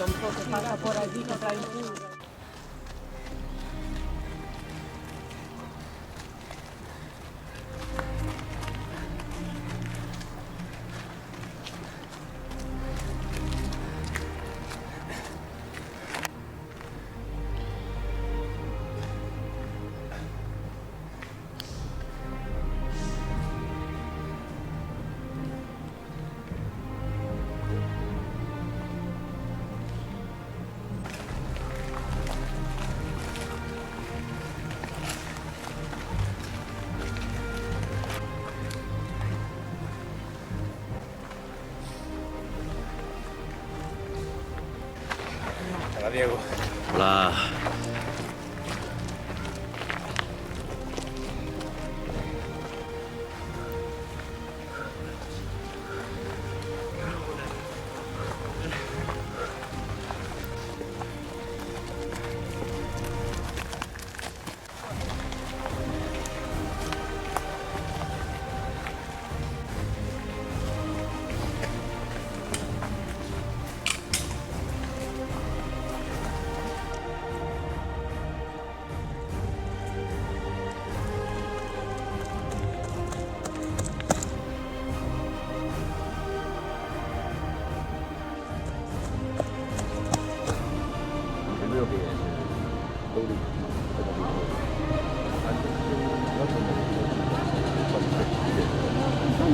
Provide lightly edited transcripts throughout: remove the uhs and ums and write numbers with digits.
Un poco pasa por allí que trae fuga. Hola, Diego. Hola. Primero que es doble.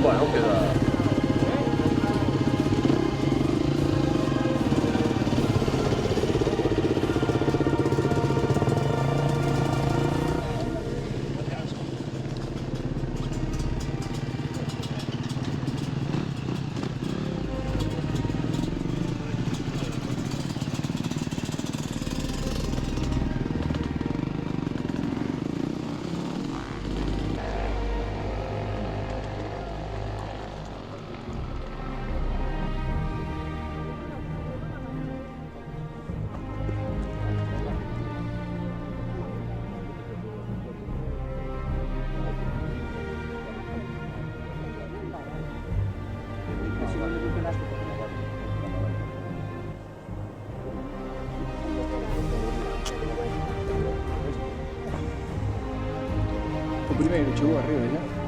Bueno, queda. Primeiro, chegou arriba ya.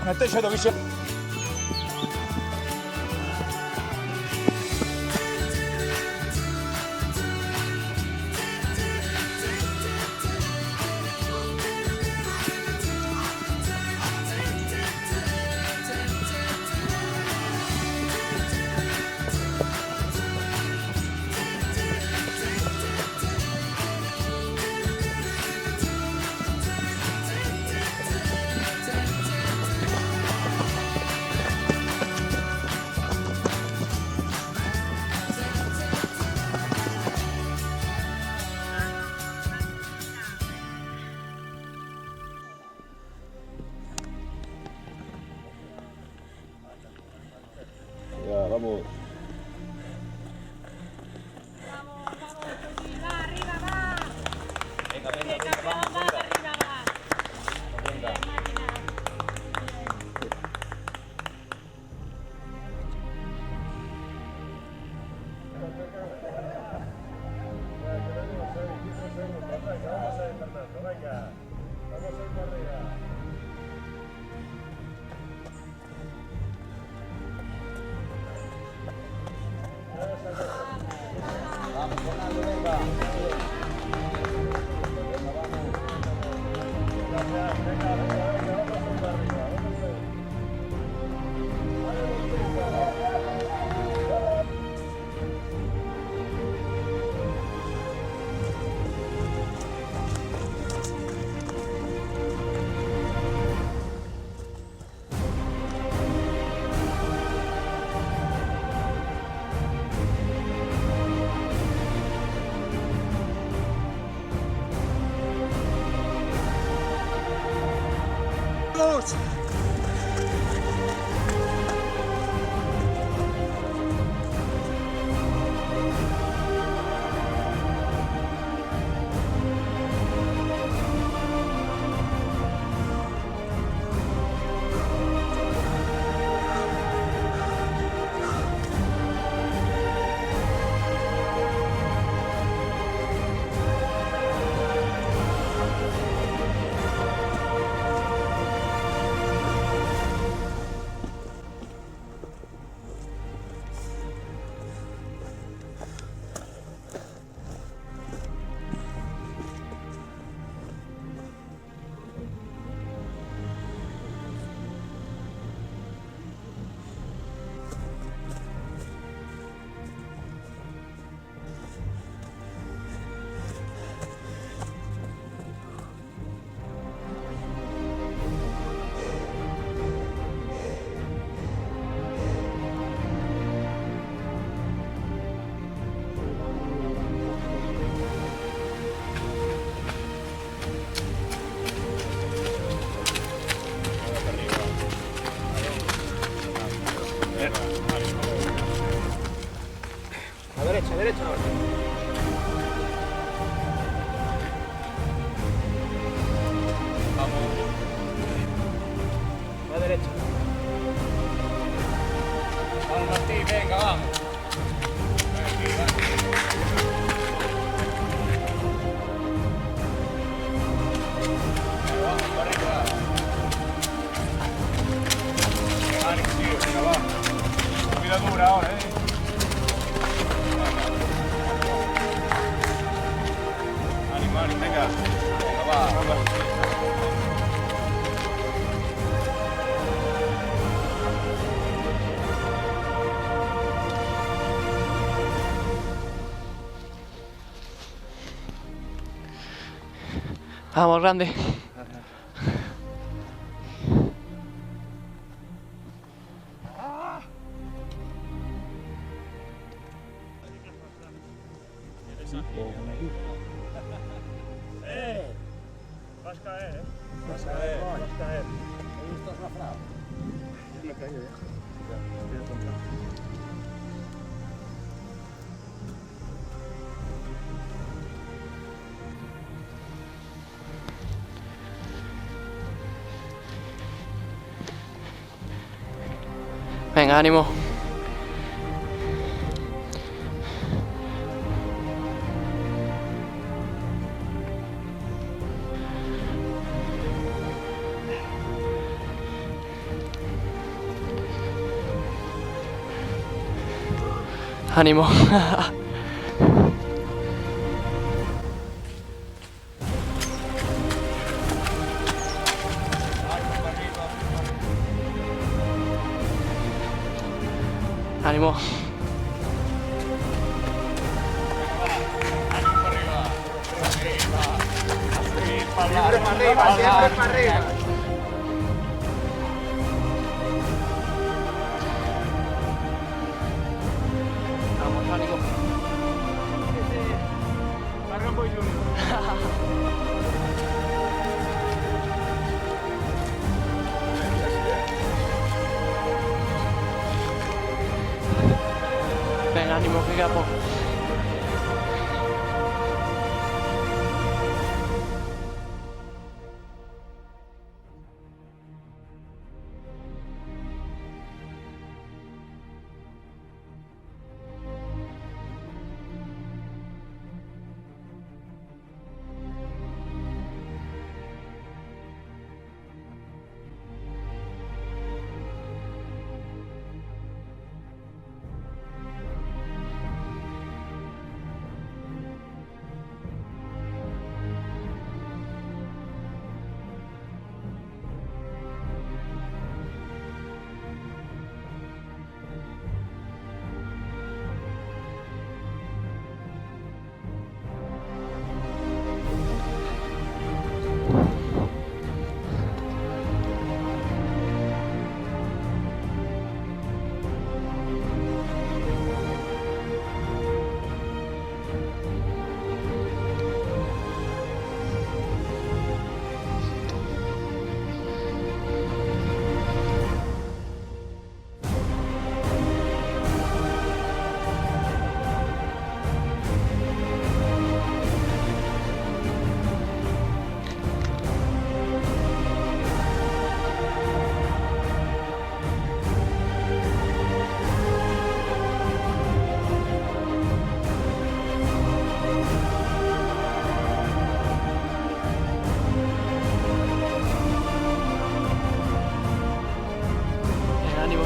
Mette c'è dove c'è. Ya, vamos. A derecha, derecha ahora. Vamos. A derecha. Vamos, Martín, venga, vamos. Vamos, para arriba. Alex, tío, venga, va. Vida dura ahora, Animales, venga. Venga, va. Vamos, grande. Vas caer, Vas caer. Vas caer. ¿Estás rafrado? Ya me caí, Estoy a contar. Venga, ánimo. Ánimo. Ánimo. Siempre para arriba, siempre para arriba. Vamos, ánimo. Caramba, Junior. Venga, ánimo, que queda poco. Venga, ánimo. Venga, ánimo.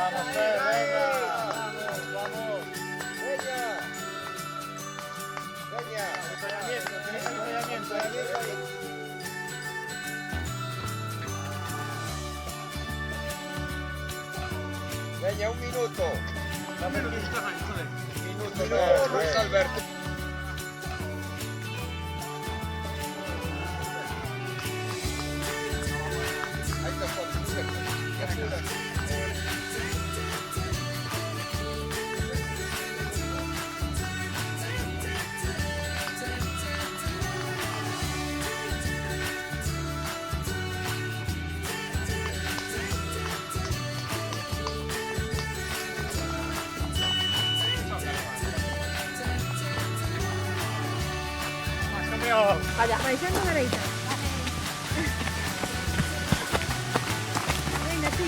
Vamos, Fer, venga. Vamos. Venga. Venga. Tienes acompañamiento. Venga, un minuto. Dame el minuto. Minuto, Luis Alberto. Ahí está, Vaya, vais a una derecha. Venga, tú.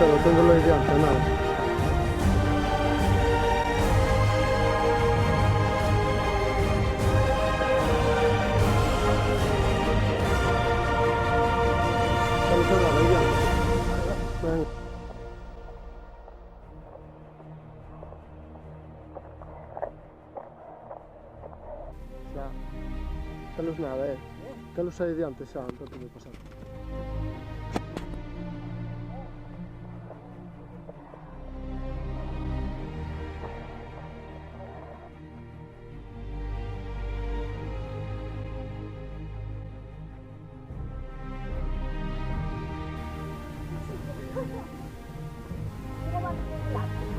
Lo tengo lo ideal, nada. Telus nada, telus aí diante xa, non te vai pasar.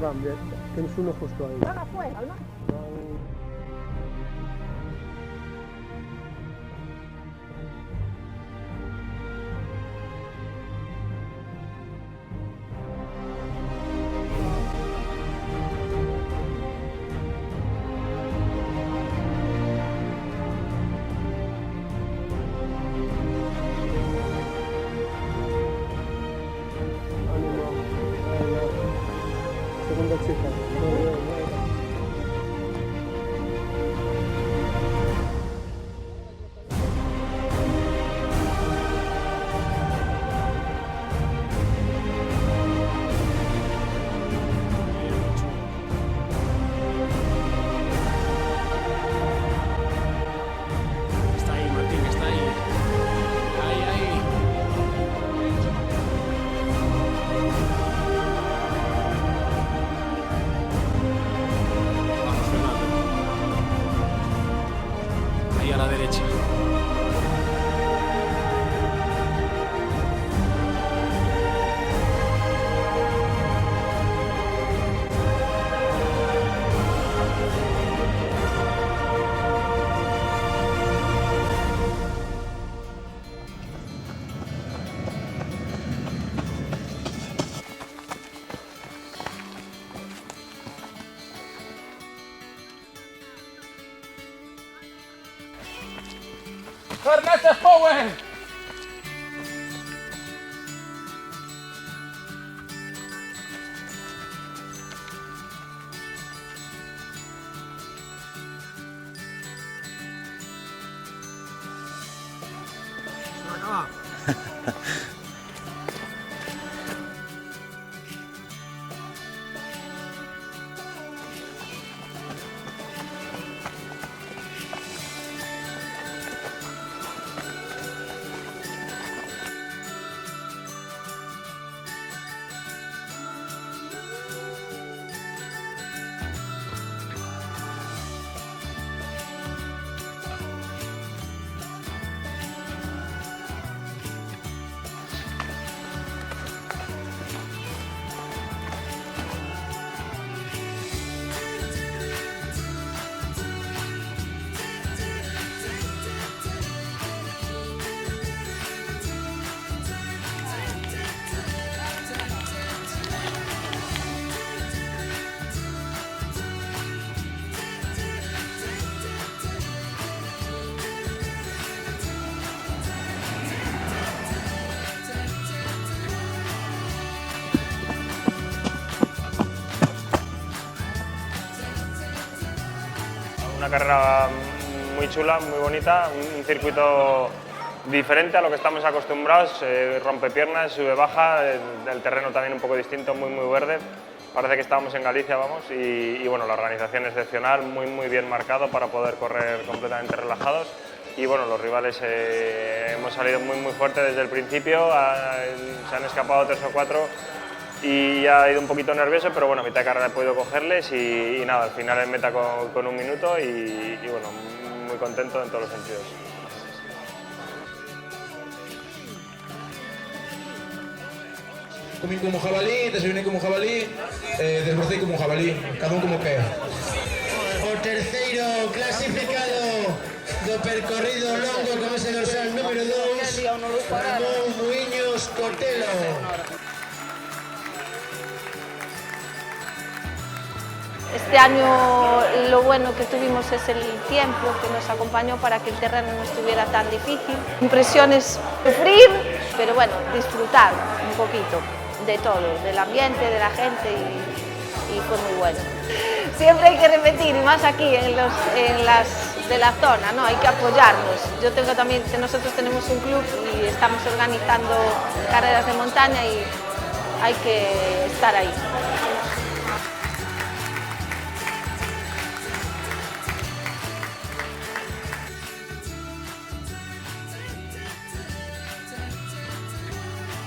Van bien, tienes uno justo ahí. Van afuera, ¿no? Segunda chica. Está ahí, Martín, está ahí. Ahí, ahí. Vamos, Fernando. Ahí a la derecha. Fernandez Power! Una carrera muy chula, muy bonita, un circuito diferente a lo que estamos acostumbrados, rompepiernas, sube-baja, el terreno también un poco distinto, muy verde. Parece que estamos en Galicia, vamos, y bueno, la organización excepcional, muy bien marcado para poder correr completamente relajados. Y bueno, los rivales hemos salido muy fuerte desde el principio, se han escapado 3 o 4 y ya he ido un poquito nervioso, pero bueno, a mitad de carrera he podido cogerles y nada, al final en meta con 1 minuto y bueno, muy contento en todos los sentidos. Comí como jabalí, desayuné como jabalí, desbrocei como jabalí, cada un como quer. O terceiro clasificado do percorrido longo con ese dorsal número 2, Ramón Muiños Cotelo. Este año lo bueno que tuvimos es el tiempo que nos acompañó para que el terreno no estuviera tan difícil. Impresiones, sufrir, pero bueno, disfrutar un poquito de todo, del ambiente, de la gente y fue muy bueno. Siempre hay que repetir, y más aquí en las de la zona, ¿no? Hay que apoyarnos. Yo tengo también que nosotros tenemos un club y estamos organizando carreras de montaña y hay que estar ahí.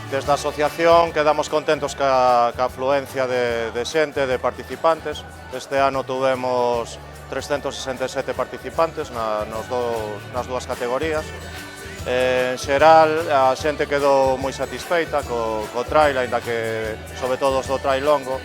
Desde a asociación quedamos contentos ca afluencia de xente, de participantes. Este ano tuvemos 367 participantes nas dúas categorías. En xeral, a xente quedou moi satisfeita co trail, aínda que, sobre todo os do trail longo,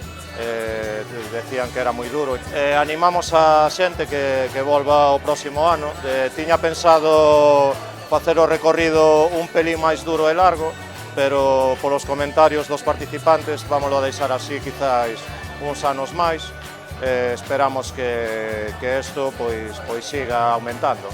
decían que era moi duro. Animamos a xente que volva o próximo ano. Tiña pensado facer o recorrido un pelín máis duro e largo, pero polos comentarios dos participantes vámoslo a deixar así quizáis uns anos máis. Esperamos que isto pois siga aumentando.